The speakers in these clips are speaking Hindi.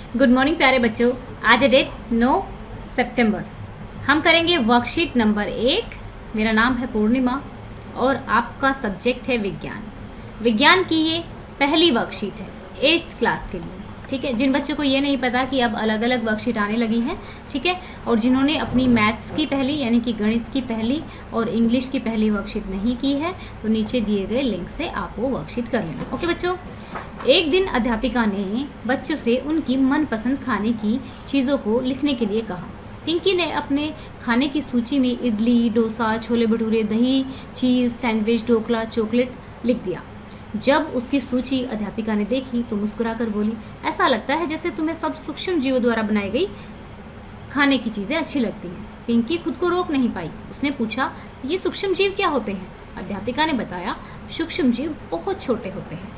गुड मॉर्निंग प्यारे बच्चों। आज है डेट 9 सितंबर। हम करेंगे वर्कशीट नंबर 1। मेरा नाम है पूर्णिमा और आपका सब्जेक्ट है विज्ञान। विज्ञान की ये पहली वर्कशीट है 8th क्लास के लिए। ठीक है, जिन बच्चों को ये नहीं पता कि अब अलग अलग वर्कशीट आने लगी हैं, ठीक है, और जिन्होंने अपनी मैथ्स की पहली यानी कि गणित की पहली और इंग्लिश की पहली वर्कशीट नहीं की है तो नीचे दिए गए लिंक से आप वो वर्कशीट कर लेना। ओके बच्चों, एक दिन अध्यापिका ने बच्चों से उनकी मनपसंद खाने की चीज़ों को लिखने के लिए कहा। पिंकी ने अपने खाने की सूची में इडली, डोसा, छोले भटूरे, दही, चीज़, सैंडविच, ढोकला, चॉकलेट लिख दिया। जब उसकी सूची अध्यापिका ने देखी तो मुस्कुराकर बोली, ऐसा लगता है जैसे तुम्हें सब सूक्ष्म जीवों द्वारा बनाई गई खाने की चीज़ें अच्छी लगती हैं। पिंकी खुद को रोक नहीं पाई। उसने पूछा, ये सूक्ष्म जीव क्या होते हैं? अध्यापिका ने बताया, सूक्ष्म जीव बहुत छोटे होते हैं।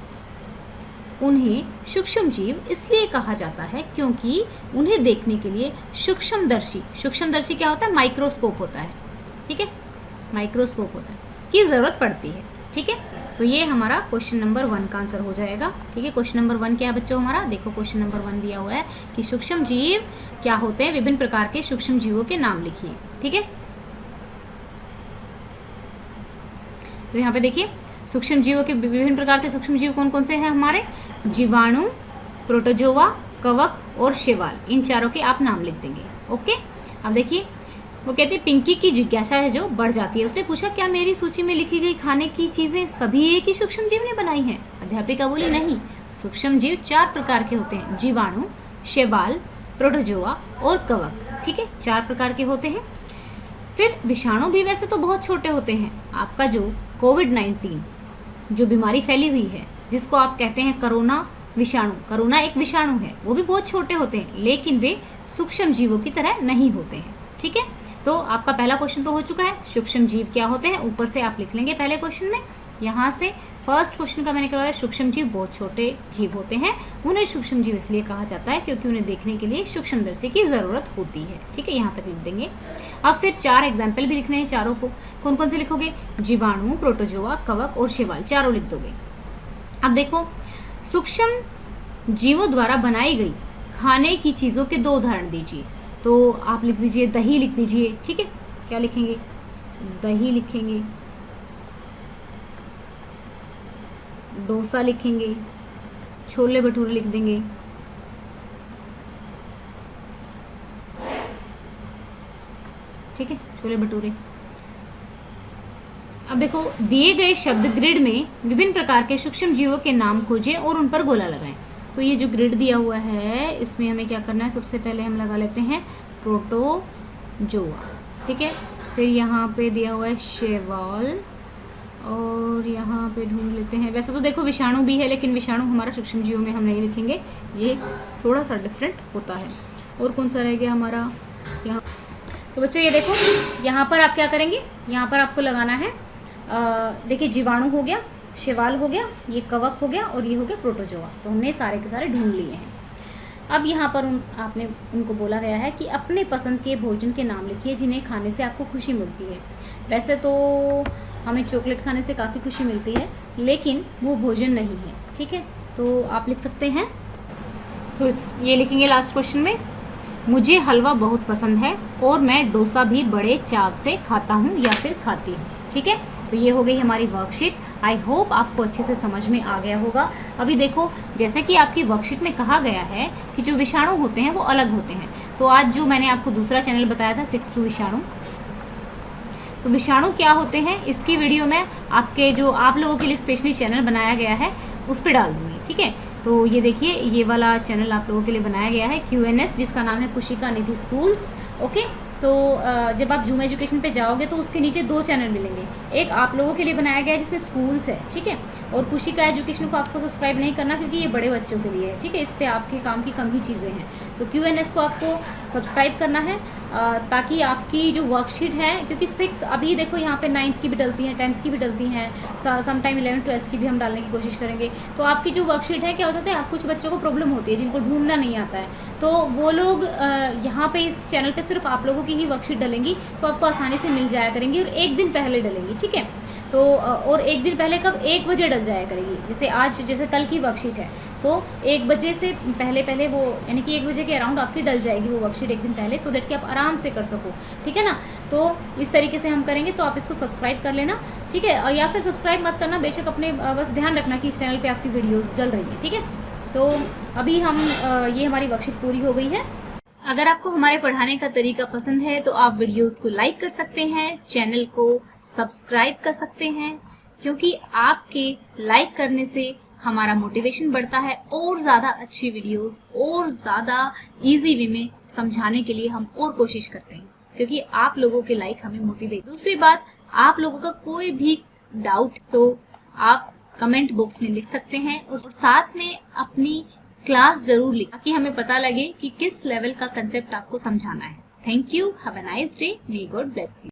उन्हें सूक्ष्म जीव इसलिए कहा जाता है क्योंकि उन्हें देखने के लिए सूक्ष्मदर्शी क्या होता है? माइक्रोस्कोप होता है। ठीक है, माइक्रोस्कोप होता है की ज़रूरत पड़ती है। ठीक है, तो ये हमारा क्वेश्चन नंबर 1 का आंसर हो जाएगा। ठीक है, क्वेश्चन नंबर 1 क्या है बच्चों हमारा? देखो क्वेश्चन नंबर 1 दिया हुआ है कि सूक्ष्म जीव क्या होते हैं, विभिन्न प्रकार के सूक्ष्म जीवों के नाम लिखिए। ठीक है, तो यहाँ पे देखिए सूक्ष्म जीवों के विभिन्न प्रकार के सूक्ष्म जीव कौन कौन से हैं हमारे? जीवाणु, प्रोटोजोआ, कवक और शैवाल। इन चारों के आप नाम लिख देंगे। ओके, अब देखिए वो कहते हैं पिंकी की जिज्ञासा है जो बढ़ जाती है। उसने पूछा, क्या मेरी सूची में लिखी गई खाने की चीज़ें सभी एक ही सूक्ष्म जीव ने बनाई हैं? अध्यापिका बोली, नहीं, सूक्ष्म जीव 4 प्रकार के होते हैं, जीवाणु, शैवाल, प्रोटोजोआ और कवक। ठीक है, 4 प्रकार के होते हैं। फिर विषाणु भी वैसे तो बहुत छोटे होते हैं। आपका जो कोविड-19 जो बीमारी फैली हुई है जिसको आप कहते हैं कोरोना विषाणु, कोरोना एक विषाणु है, वो भी बहुत छोटे होते हैं लेकिन वे सूक्ष्म जीवों की तरह नहीं होते हैं। ठीक है, तो आपका पहला क्वेश्चन तो हो चुका है, सूक्ष्म जीव क्या होते हैं, ऊपर से आप लिख लेंगे पहले क्वेश्चन में। यहाँ से फर्स्ट क्वेश्चन का मैंने करवाया, सूक्ष्म जीव बहुत छोटे जीव होते हैं। उन्हें सूक्ष्म जीव इसलिए कहा जाता है क्योंकि उन्हें देखने के लिए सूक्ष्मदर्शी की ज़रूरत होती है। ठीक है, यहाँ तक लिख देंगे। अब फिर 4 एग्जाम्पल भी लिखने हैं, चारों को कौन कौन से लिखोगे? जीवाणु, प्रोटोजोआ, कवक और शैवाल, चारों लिख दोगे। अब देखो, सूक्ष्म जीवों द्वारा बनाई गई खाने की चीज़ों के 2 उदाहरण दीजिए। तो आप लिख दीजिए, दही लिख दीजिए। ठीक है, क्या लिखेंगे? दही लिखेंगे, डोसा लिखेंगे, छोले भटूरे लिख देंगे, ठीक है, छोले भटूरे। अब देखो, दिए गए शब्द ग्रिड में विभिन्न प्रकार के सूक्ष्म जीवों के नाम खोजें और उन पर गोला लगाएं। तो ये जो ग्रिड दिया हुआ है इसमें हमें क्या करना है? सबसे पहले हम लगा लेते हैं प्रोटोजोआ। ठीक है, फिर यहाँ पे दिया हुआ है शैवाल और यहाँ पे ढूंढ लेते हैं। वैसे तो देखो विषाणु भी है लेकिन विषाणु हमारा सूक्ष्म जीवों में हम नहीं लिखेंगे, ये थोड़ा सा डिफरेंट होता है। और कौन सा रह गया हमारा यहाँ? तो बच्चों ये देखो, यहाँ पर आप क्या करेंगे? यहाँ पर आपको लगाना है, देखिए जीवाणु हो गया, शैवाल हो गया, ये कवक हो गया और ये हो गया प्रोटोजोआ। तो हमने सारे के सारे ढूंढ लिए हैं। अब यहाँ पर आपने उनको बोला गया है कि अपने पसंद के भोजन के नाम लिखिए जिन्हें खाने से आपको खुशी मिलती है। वैसे तो हमें चॉकलेट खाने से काफ़ी खुशी मिलती है लेकिन वो भोजन नहीं है। ठीक है, तो आप लिख सकते हैं। तो ये लिखेंगे लास्ट क्वेश्चन में, मुझे हलवा बहुत पसंद है और मैं डोसा भी बड़े चाव से खाता हूँ या फिर खाती हूँ। ठीक है, तो ये हो गई हमारी वर्कशीट। आई होप आपको अच्छे से समझ में आ गया होगा। अभी देखो, जैसे कि आपकी वर्कशीट में कहा गया है कि जो विषाणु होते हैं वो अलग होते हैं, तो आज जो मैंने आपको दूसरा चैनल बताया था 6 टू विषाणु, तो विषाणु क्या होते हैं इसकी वीडियो मैं आपके जो आप लोगों के लिए स्पेशली चैनल बनाया गया है उस पर डाल दूँगी। ठीक है, तो ये देखिए, ये वाला चैनल आप लोगों के लिए बनाया गया है QNS, जिसका नाम है कुशिका निधि स्कूल्स। ओके, तो जब आप जूम एजुकेशन पे जाओगे तो उसके नीचे 2 चैनल मिलेंगे। एक आप लोगों के लिए बनाया गया है जिसमें स्कूल्स है, ठीक है, और कुशिका एजुकेशन को आपको सब्सक्राइब नहीं करना क्योंकि ये बड़े बच्चों के लिए है। ठीक है, इस पर आपके काम की कम ही चीज़ें हैं। तो QNS को आपको सब्सक्राइब करना है ताकि आपकी जो वर्कशीट है, क्योंकि 6 अभी देखो यहाँ पे 9th की भी डलती हैं, 10th की भी डलती हैं, समटाइम 11th 12th की भी हम डालने की कोशिश करेंगे। तो आपकी जो वर्कशीट है क्या होता है, कुछ बच्चों को प्रॉब्लम होती है जिनको ढूंढना नहीं आता है, तो वो लोग यहाँ पे इस चैनल पे सिर्फ आप लोगों की ही वर्कशीट डलेंगी तो आपको आसानी से मिल जाया करेंगी और 1 दिन पहले डलेंगी। ठीक है, तो और 1 दिन पहले कब? 1 बजे डल जाया करेगी। जैसे आज, जैसे कल की वर्कशीट है तो 1 बजे से पहले वो यानी कि 1 बजे के अराउंड आपकी डल जाएगी वो वर्कशीट एक दिन पहले, सो दैट कि आप आराम से कर सको, ठीक है ना। तो इस तरीके से हम करेंगे, तो आप इसको सब्सक्राइब कर लेना, ठीक है। और या फिर सब्सक्राइब मत करना, बेशक अपने बस ध्यान रखना कि इस चैनल पे आपकी वीडियोस डल रही है, ठीक है। तो अभी हम ये हमारी वर्कशीट पूरी हो गई है। अगर आपको हमारे पढ़ाने का तरीका पसंद है तो आप वीडियोस को लाइक कर सकते हैं, चैनल को सब्सक्राइब कर सकते हैं, क्योंकि आपके लाइक करने से हमारा मोटिवेशन बढ़ता है और ज़्यादा अच्छी वीडियोस और ज़्यादा इजी वे में समझाने के लिए हम और कोशिश करते हैं, क्योंकि आप लोगों के लाइक हमें मोटिवेट। दूसरी बात, आप लोगों का कोई भी डाउट तो आप कमेंट बॉक्स में लिख सकते हैं, और साथ में अपनी क्लास जरूर लिखें ताकि हमें पता लगे कि किस लेवल का कंसेप्ट आपको समझाना है। Thank you, have a nice day, may God bless you.